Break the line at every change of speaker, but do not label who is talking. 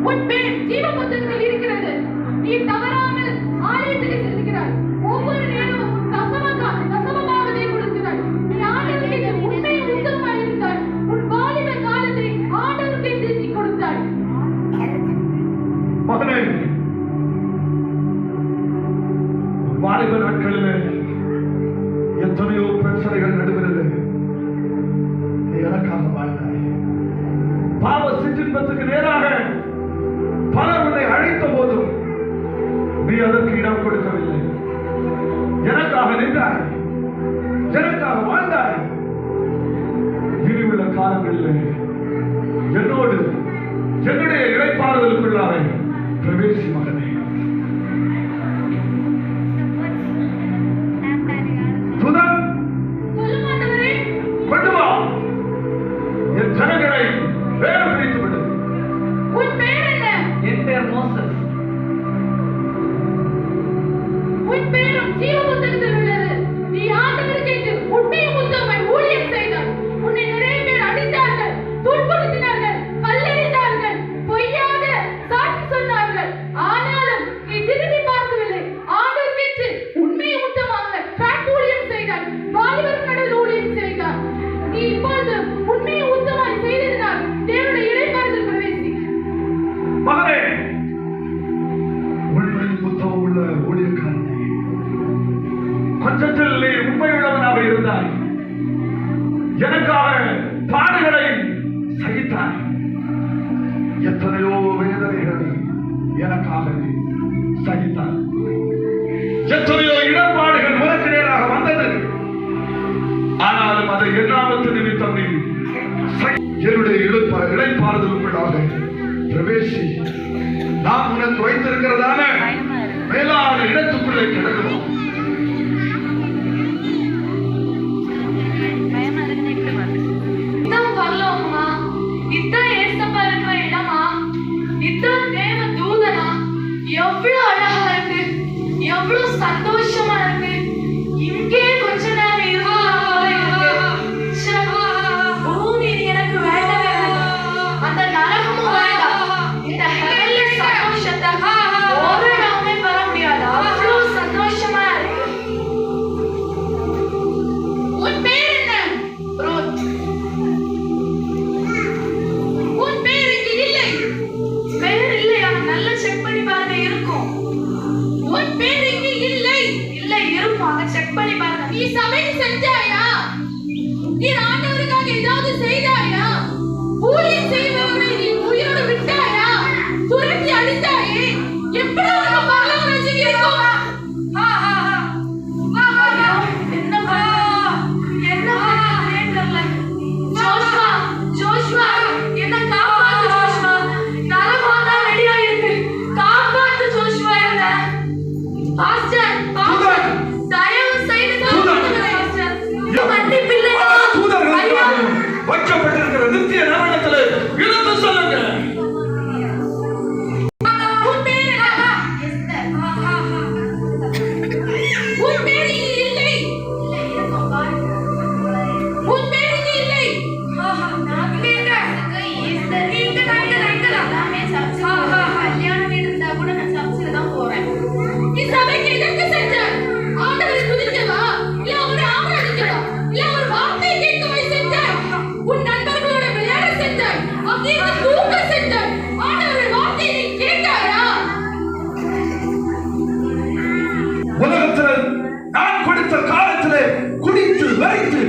உன் பேர் ஜீவ புத்தகத்தில் இருக்கிறது. நீ தவறாமல் ஆலயத்துக்கு செல்கிறாய். ஒவ்வொரு நேரமும் தசமபாகத்தை கொடுக்கிறாய். நீ ஆண்டவருக்கு உண்மை உத்தமமாய் இருந்தாய். உன் வாலிப காலத்தை ஆண்டவருக்கு திருப்பி கொடுத்தாய்.
மகனே, வாலிப நாட்களிலே எத்தனையோ பிரச்சனைகள் நடுகிறது. நீ எனக்காக வாழ்ந்தாய். பாவ சிற்றின்பத்துக்கு நேராக பலர் உன்னை அழைத்த போதும் நீ அதற்கு இடம் கொடுக்கவில்லை. எனக்காக நின்றாய், எனக்காக வாழ்ந்தாய். இனியுள்ள காலங்களிலே என்னோடு என்னுடைய இளைப்பாறுதலுக்குள்ளாக பிரவேசி மகனே. கொண்டு வா, என் ஜனங்களை வேறு பிடித்து விடு.
உன் பேர் என்ன?
என் பேர் மோசஸ்.
உன் பேரும் ஜீவ புத்தகத்தில் உள்ளது. நீ ஆண்டவருக்கு உண்மையும் உத்தமமாய் ஊழியம் செய்தாய். உன்னை நிறைய பேர் அடித்தார்கள், துன்புறுத்தினார்கள், கல்லெறிந்தார்கள், பொய்யாக சாட்சி சொன்னார்கள். ஆனாலும் நீ திரும்பி பார்க்கவில்லை. ஆண்டவருக்கு உண்மையும் உத்தமமாக ட்ராக் ஊழியம் செய்தாய். வாலிபர் கடல் ஊழியம் செய்தாய். நீ இப்பொழுது உண்மையும் உத்தமமாய் செய்ததினால் தேவனுடைய இறைப்பாறுதல் பிரவேசி.
மகனே, உண்மையும் உத்தமம் உள்ள ஊழியக்காரனே, கொஞ்சத்தில் நீ உண்மையுள்ளவனாக இருந்தாய். எனக்காக பாடுகளை சகித்தாய். எத்தனையோ வேதனைகளை எனக்காக சகித்தாய். எத்தனையோ இடர்பாடுகள் உனக்கு நேராக வந்தது. ஆனாலும் அதை எண்ணாமத்து நிமித்தம் நீ என்னுடைய இளைப்பாறுதலுக்குள்ளாக பிரவேசி. நாம் உனக்கு வைத்திருக்கிறதான மேலான இடத்துக்குள்ளே கிடக்கிறோம்.
இதான் வரலாமா? இதான் ஏசப்பா இருக்கிற இடமா? இதான் தேவ தூதனா? எவ்வளவு அழகா இருக்கு, எவ்வளவு சந்தோஷமா இருக்கு. இங்கே கொஞ்ச நேரம் பூமி எனக்கு வேண்டவே வேண்டாம். அந்த நரகமும் வேண்டாம். இந்த ஹெவன்லி சந்தோஷத்தை ஒரு நாமே பெற முடியாது. அவ்வளவு சந்தோஷமா இருக்கு. உன் பேர் என்ன? ரோத். உன் பேர் இங்கு இல்லை. பேர் இல்லையா? நல்லா செக் பண்ணி பாருங்க, இருக்கும். உன் பேர் இங்கு இல்லை. இல்லை, இருக்கும். அங்க செக் பண்ணி பாருங்க. நீ சபைக்கு செஞ்சாயா? நீ ஆண்டவருக்காக ஏதாவது செய்தாயா? ஊழியம் செய்பவரை நீ உயிரோடு விட்டாயா? துரத்தி அடித்தாயே? எப்படி உனக்கு பரலோக ராஜ்யம் இருக்கும்? என்ன ஜோஷுவா, என்ன காப்பாத்து ஜோஷுவா. நரகம்னா ரெடியா இருக்கு. காப்பாத்து ஜோஷுவா. என்ன பாஸ்டர், தயவு செய்து மன்னிப்பில்லை.
வைக்கப்பட்டிருக்கிற நித்திய நரகத்திலே இருந்து சொல்லுங்க.
உன் பேர் என்ன? உன் பேர் இல்லை. உன் பேர் இல்லை. கல்யாணம் இருந்தா கூட நான் சர்ச்சில் தான் போறேன். நீ சபைக்கு எதற்கு செஞ்சாய்? ஆண்டவரை துதிக்கவா? இல்ல அவரை ஆராதிக்கவா? இல்ல அவர் வார்த்தை கேட்கவே செஞ்சாய்? உன் நண்பர்களோட விளையாட செஞ்சாய்? அங்கிருந்து தூங்க செஞ்சாய்? ஆண்டவருடைய வார்த்தையை நீ கேட்டாயா?
உலகத்தில் நான் கொடுத்த காலத்திலே குடித்து வெறித்து